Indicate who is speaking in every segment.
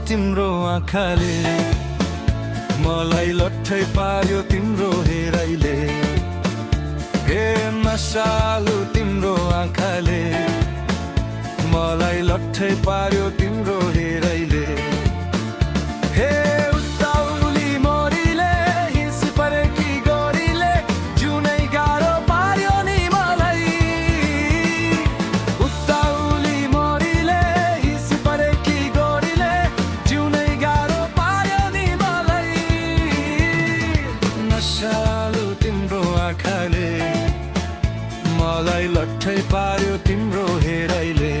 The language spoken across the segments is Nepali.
Speaker 1: तिम्रो आँखाले मलाई लट्ठै पार्यो तिम्रो हेराइले हे नसालु तिम्रो आँखाले मलाई लट्ठै पार्यो तिम्रो हेराइले हे उताउली मोरीले हिँस परेकी गोरीले जुनै गाह्रो पार्यो नि मलाई उताउली मोरीले हिँस परेकी गोरीले जुनै गाह्रो पार्यो नि मलाई नसालु तिम्रो आँखाले मलाई लट्ठै पार्यो तिम्रो हेराइले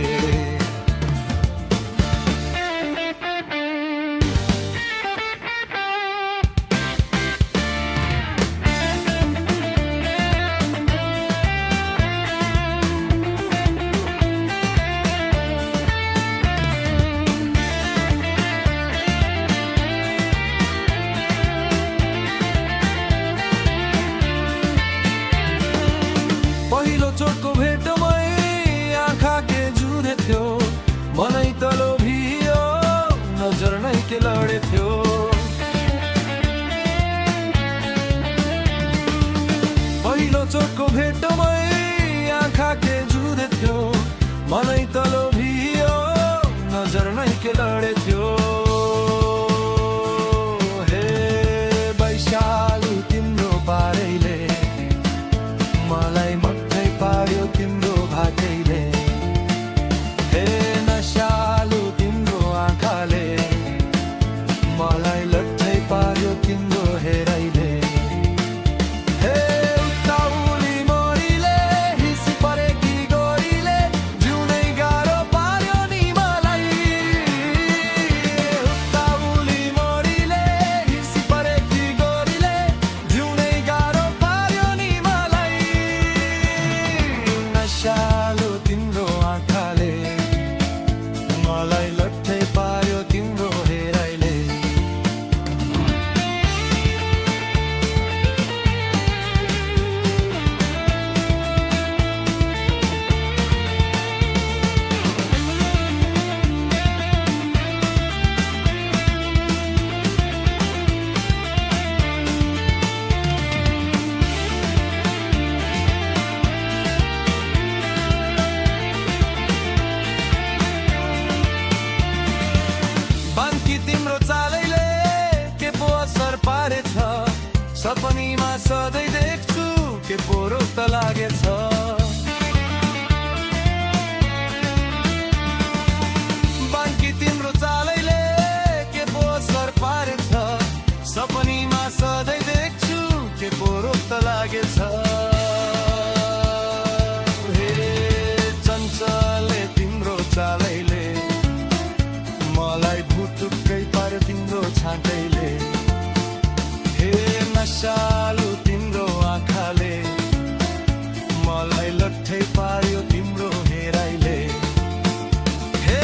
Speaker 1: चोटको भेटमै आँखा के जुधेथ्यो मनै त लोभियो नजर नै के लडेथ्यो पहिलो चोटको भेटमै आँखा के जुधेथ्यो मनै त लोभियो नजर नै के लडेथ्यो हे वैशाली तिम्रो पारैले मलाई पार्यो तिम्रो भाकैले हे नसालु तिम्रो आँखाले मलाई लट्ठै पार्यो तिम्रो हेराइले हे उताउली मोरीले हिँस परेकी गोरीले जुनै गाह्रो पार्यो नि मलाई उताउली मोरीले हिँस परेकी गोरीले जुनै गाह्रो पार्यो नि मलाई नसालु तिम्रो आँखाले मलाई लट्ठै पार्यो तिम्रो हेराइले तिम्रो चालैले के पो असर पारेछ सपनीमा सधैँ देख्छु के पो रोग त लागेछ बाँकी तिम्रो चालैले के पो असर पारेछ सपनीमा सधैँ देख्छु के पो रोग त लागेछ हे चञ्चले तिम्रो चालैले मलाई भुटुक्कै पार्यो तिम्रो छाँटैले हे नसालु तिम्रो आँखाले मलाई लट्ठै पार्यो तिम्रो हेराइले हे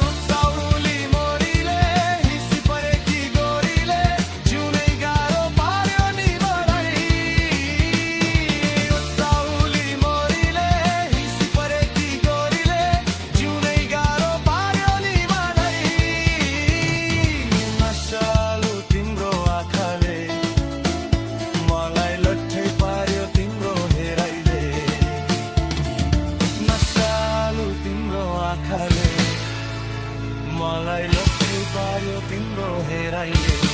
Speaker 1: उताउली मोरीले हिँस परेकी गोरीले जुनै गाह्रो पार्यो नि मलाई उताउली मोरीले हिँस परेकी गोरीले जुनै गाह्रो पार्यो नि नसालु तिम्रो आँखाले मलाई लट्ठै पार्यो तिम्रो हेराइले नसालु तिम्रो आँखाले मलाई लट्ठै पार्यो तिम्रो हेराइले